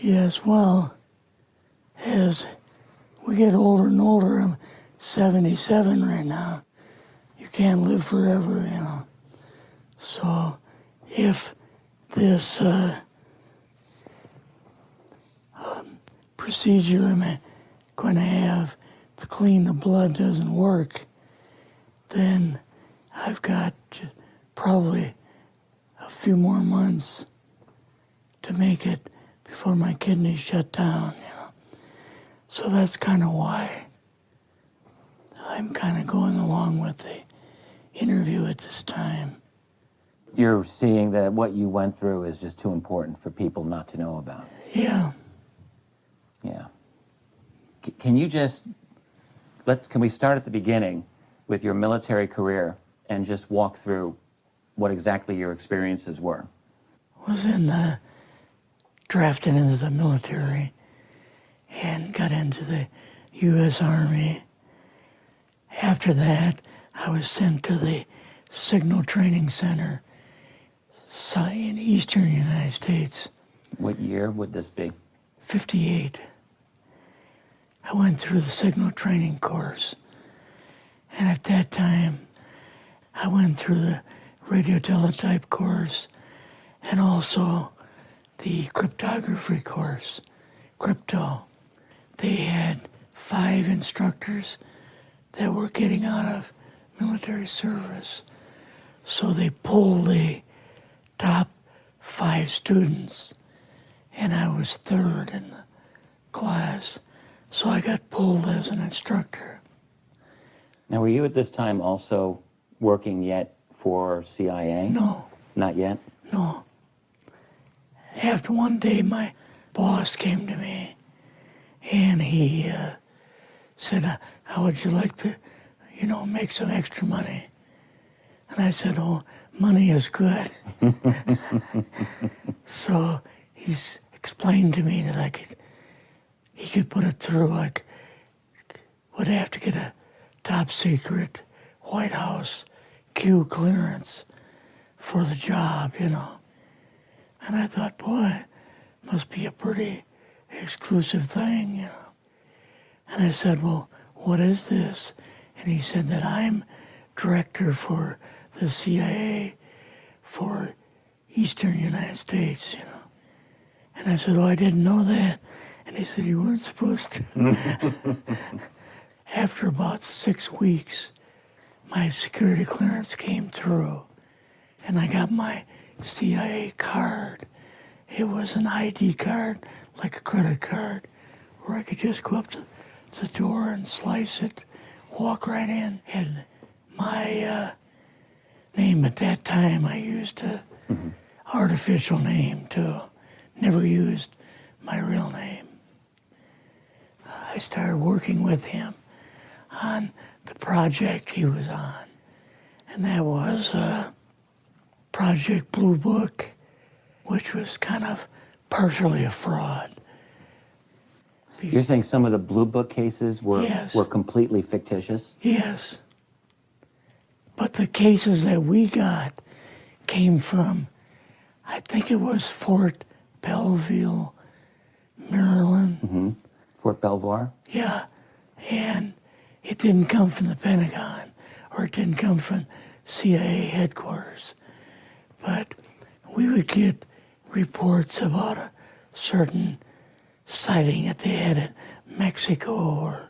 Yes, well, as we get older and older, I'm 77 right now. You can't live forever, you know. So if this procedure I'm going to have to clean the blood doesn't work, then I've got probably a few more months to make it before my kidneys shut down, you know. So that's kind of why I'm kind of going along with the interview at this time. You're seeing that what you went through is just too important for people not to know about. Yeah. Yeah. Can you just, can we start at the beginning with your military career and just walk through what exactly your experiences were? Was drafted into the military and got into the U.S. Army. After that, I was sent to the Signal Training Center in eastern United States. What year would this be? 58. I went through the Signal Training course. And at that time, I went through the radio teletype course and also the cryptography course, crypto. They had 5 instructors that were getting out of military service. So they pulled the top 5 students, and I was 3rd in the class. So I got pulled as an instructor. Now, were you at this time also working yet for CIA? No. Not yet? No. After one day, my boss came to me, and he said, how would you like to, make some extra money? And I said, oh, money is good. So he's explained to me that he could put it through, would have to get a top secret White House Q clearance for the job, And I thought, boy, must be a pretty exclusive thing, And I said, well, what is this? And he said that I'm director for the CIA for Eastern United States, And I said, oh, I didn't know that. And he said, you weren't supposed to. After about 6 weeks, my security clearance came through, and I got my CIA card. It was an ID card, like a credit card, where I could just go up to the door and slice it, walk right in. And my name at that time, I used an artificial name too. Never used my real name. I started working with him on the project he was on, and that was Project Blue Book, which was kind of partially a fraud. You're saying some of the Blue Book cases were completely fictitious? Yes. But the cases that we got came from, I think it was Fort Belvoir, Maryland. Mm-hmm. Fort Belvoir? Yeah. And it didn't come from the Pentagon, or it didn't come from CIA headquarters. But we would get reports about a certain sighting that they had in Mexico or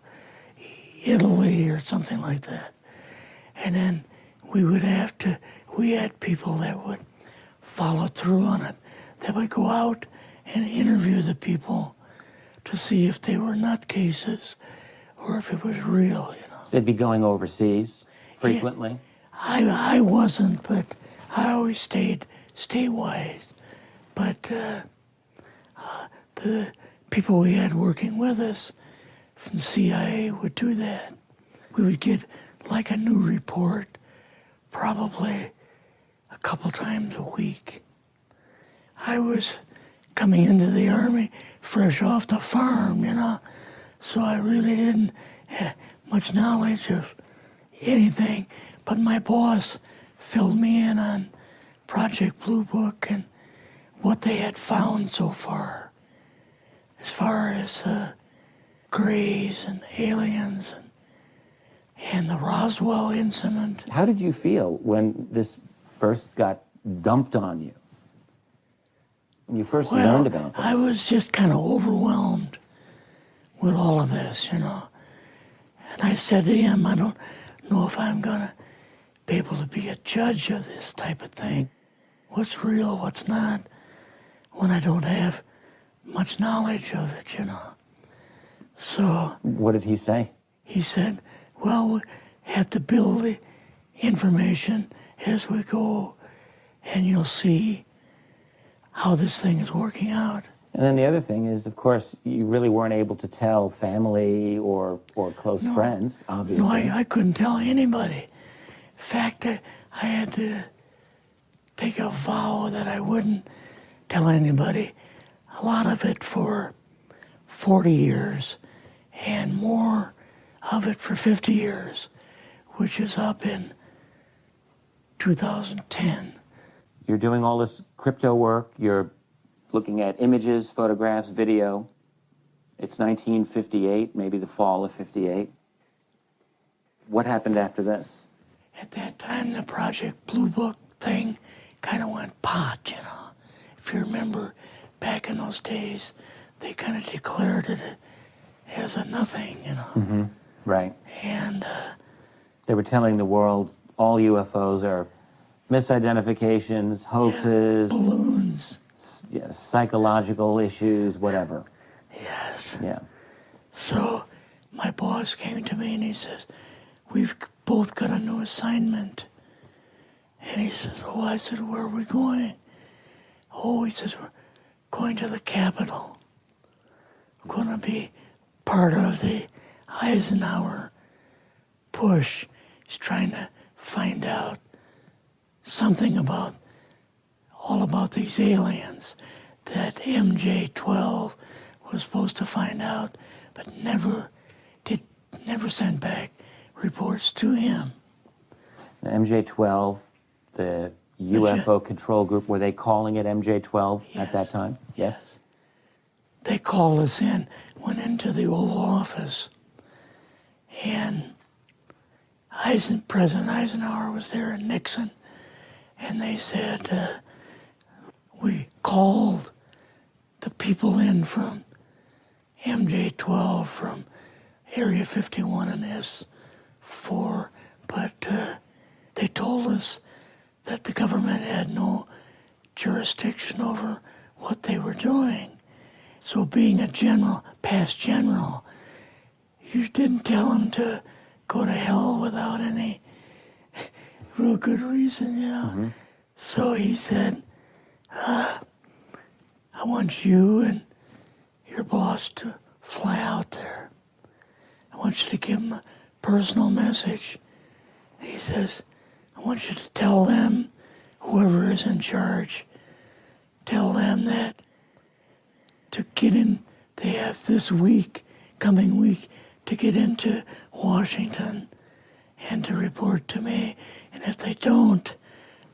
Italy or something like that. And then we had people that would follow through on it, that would go out and interview the people to see if they were nutcases or if it was real, So they'd be going overseas frequently? Yeah, I wasn't, but I always stayed statewide. But the people we had working with us from the CIA would do that. We would get like a new report probably a couple times a week. I was coming into the Army fresh off the farm, so I really didn't have much knowledge of anything, but my boss filled me in on Project Blue Book and what they had found so far. as far as Greys and aliens and the Roswell incident. How did you feel when this first got dumped on you? When you first learned about this? I was just kind of overwhelmed with all of this, you know. And I said to him, I don't know if I'm going to be able to be a judge of this type of thing. What's real, what's not, when I don't have much knowledge of it, you know. So... What did he say? He said, well, we have to build the information as we go, and you'll see how this thing is working out. And then the other thing is, of course, you really weren't able to tell family or close friends, obviously. No, I couldn't tell anybody. In fact, I had to take a vow that I wouldn't tell anybody. A lot of it for 40 years, and more of it for 50 years, which is up in 2010. You're doing all this crypto work, you're looking at images, photographs, video. It's 1958, maybe the fall of 58. What happened after this? At that time, the Project Blue Book thing kind of went pot, you know. If you remember, back in those days, they kind of declared it as a nothing, you know. Mm-hmm. Right. And they were telling the world all UFOs are misidentifications, hoaxes, balloons. Psychological issues, whatever. Yes. Yeah. So my boss came to me and he says, we've both got a new assignment. And he says, oh, I said, where are we going? Oh, he says, we're going to the Capitol. We're going to be part of the Eisenhower push. He's trying to find out something about, all about these aliens that MJ-12 was supposed to find out, but never sent back reports to him. The MJ-12, the UFO control group, were they calling it MJ-12 at that time? Yes. They called us in, went into the Oval Office, and President Eisenhower was there and Nixon, and they said, we called the people in from MJ-12 from Area 51 and S4, but they told us that the government had no jurisdiction over what they were doing. So being a general, past general, you didn't tell them to go to hell without any real good reason, you know. Mm-hmm. So he said, I want you and your boss to fly out there. I want you to give them a personal message. He says, I want you to tell them, whoever is in charge, tell them that to get in, they have this week, coming week, to get into Washington and to report to me. And if they don't,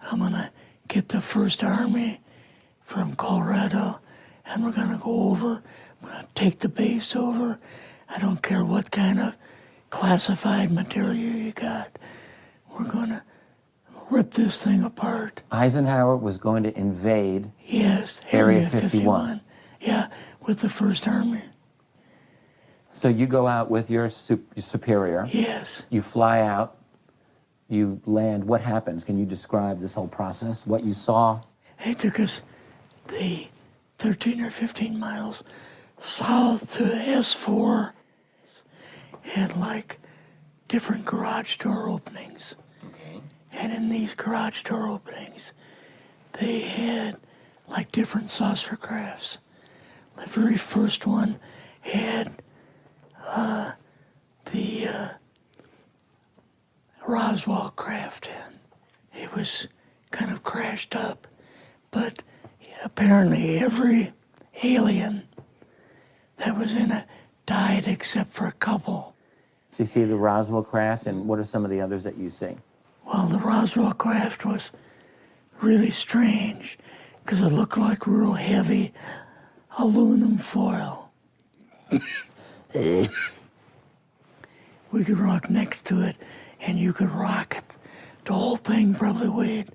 I'm going to get the First Army from Colorado, and we're going to go over, we're going to take the base over. I don't care what kind of classified material you got. We're going to rip this thing apart. Eisenhower was going to invade Area 51. Yeah, with the First Army. So you go out with your superior. Yes. You fly out. You land. What happens? Can you describe this whole process, what you saw? They took us the 13 or 15 miles south to S4 and like different garage door openings. Okay. And in these garage door openings, they had like different saucer crafts. The very first one had the Roswell craft in. It was kind of crashed up, but apparently every alien that was in it died except for a couple. So you see the Roswell craft, and what are some of the others that you see? Well, the Roswell craft was really strange because it looked like real heavy aluminum foil. We could rock next to it, and you could rock it. The whole thing probably weighed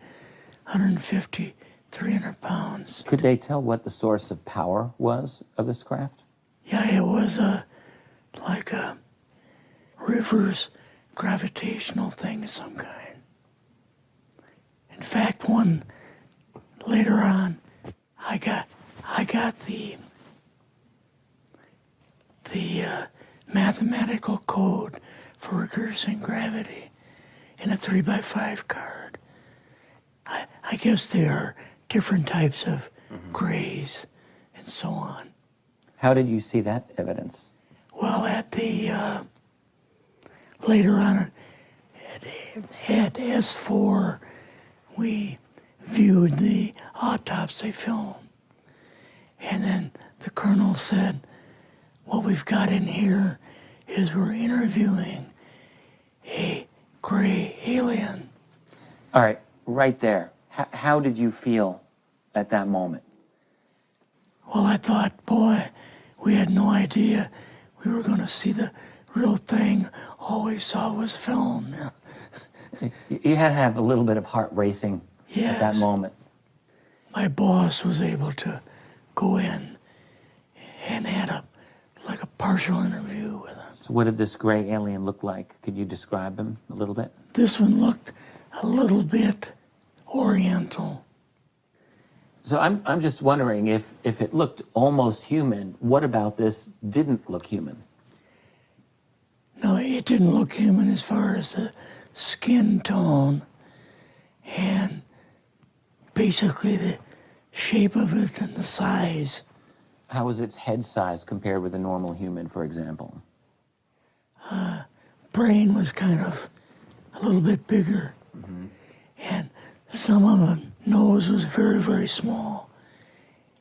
150, 300 pounds. Could they tell what the source of power was of this craft? Yeah, it was like a reverse gravitational thing of some kind. In fact, one later on, I got the mathematical code for reversing gravity in a 3x5 card. I guess there are different types of grays and so on. How did you see that evidence? Well, at the later on at S4, we viewed the autopsy film, and then the colonel said, "What we've got in here is we're interviewing a gray alien." All right, right there. How did you feel at that moment? Well, I thought, boy, we had no idea we were going to see the real thing. All we saw was film. You had to have a little bit of heart racing at that Yes. moment. My boss was able to go in and had a partial interview with him. So what did this gray alien look like? Could you describe him a little bit? This one looked a little bit oriental. So I'm just wondering if it looked almost human, what about this didn't look human? No, it didn't look human as far as the skin tone and basically the shape of it and the size. How was its head size compared with a normal human, for example? Brain was kind of a little bit bigger. And some of the nose was very, very small.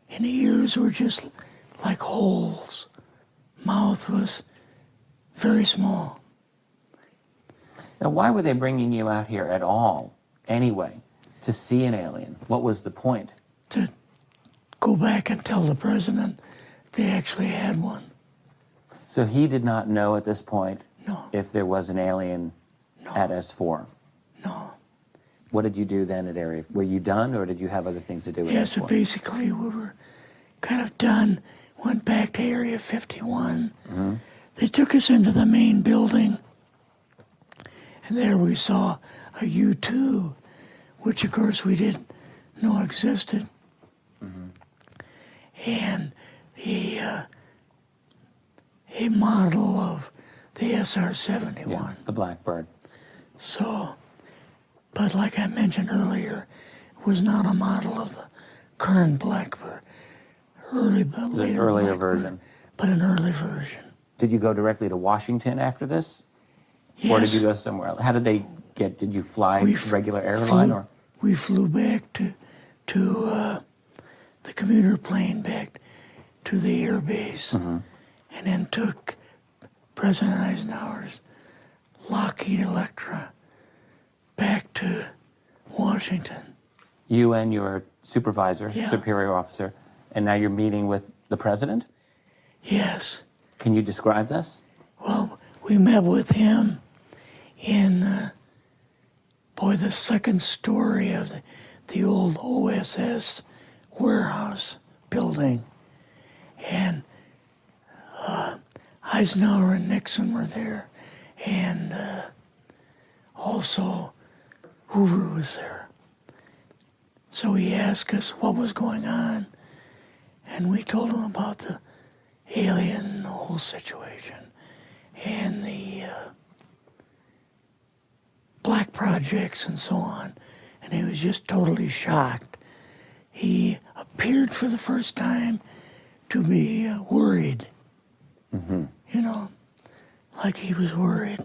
And the ears were just like holes. Mouth was very small. Now, why were they bringing you out here at all, anyway, to see an alien? What was the point? To go back and tell the president they actually had one. So he did not know at this point No, if there was an alien at S4. no. What did you do then at Area? Were you done, or did you have other things to do with Yeah, so S4? basically we were kind of done, went back to Area 51. They took us into the main building, and there we saw a U-2, which of course we didn't know existed. And a model of the SR-71. Yeah, the Blackbird. So, but like I mentioned earlier, it was not a model of the current Blackbird, It was an earlier version. but an early version. Did you go directly to Washington after this? Yes, Or did you go somewhere else? How did they get, did you fly regular airline or? we flew back to the commuter plane back to the air base, and then took President Eisenhower's Lockheed Electra back to Washington. You and your supervisor, Yeah. superior officer, and now you're meeting with the president? Yes. Can you describe this? Well, we met with him in, the second story of the old OSS warehouse building. And Eisenhower and Nixon were there, and also Hoover was there. So he asked us what was going on, and we told him about the alien, the whole situation, and the black projects and so on. And he was just totally shocked. He appeared for the first time to be worried. You know, like he was worried.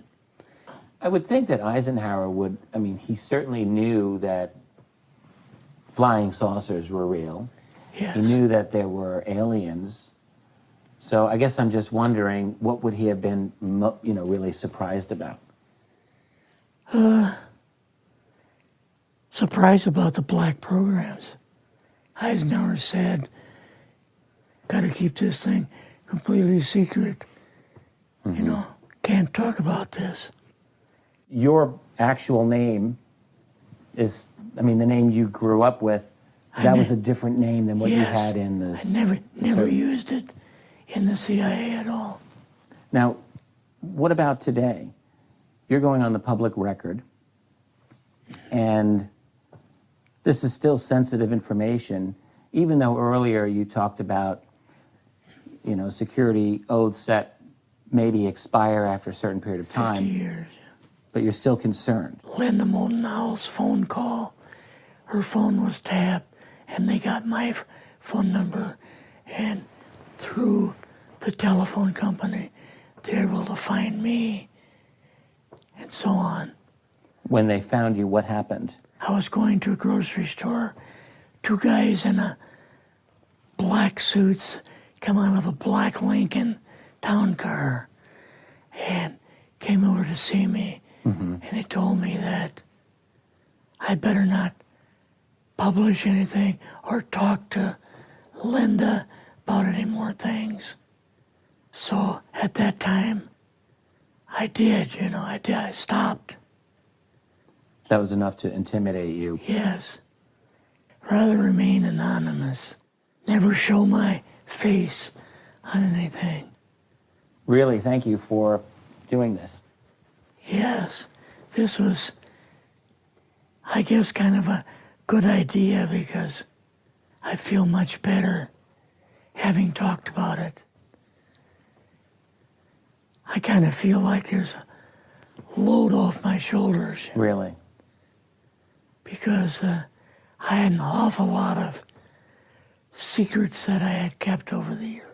I would think that Eisenhower would, I mean, he certainly knew that flying saucers were real. Yes. He knew that there were aliens. So I guess I'm just wondering, what would he have been, really surprised about? Surprised about the black programs. Eisenhower said, got to keep this thing completely secret. You know, can't talk about this. Your actual name is, I mean, the name you grew up with, that was a different name than what you Yes, had in the... I never used it in the CIA at all. Now, what about today? You're going on the public record, and this is still sensitive information, even though earlier you talked about, you know, security oaths that maybe expire after a certain period of 50 time, years. but you're still concerned. Linda Motenau's phone call, her phone was tapped, and they got my phone number, and through the telephone company, they were able to find me, and so on. When they found you, what happened? I was going to a grocery store. Two guys in a black suits come out of a black Lincoln town car and came over to see me. And they told me that I better not publish anything or talk to Linda about any more things. So at that time, I did, you know, I stopped. That was enough to intimidate you. Yes. Rather remain anonymous. Never show my face on anything. Really, thank you for doing this. Yes. This was, I guess, kind of a good idea because I feel much better having talked about it. I kind of feel like there's a load off my shoulders. Really? Because I had an awful lot of secrets that I had kept over the years.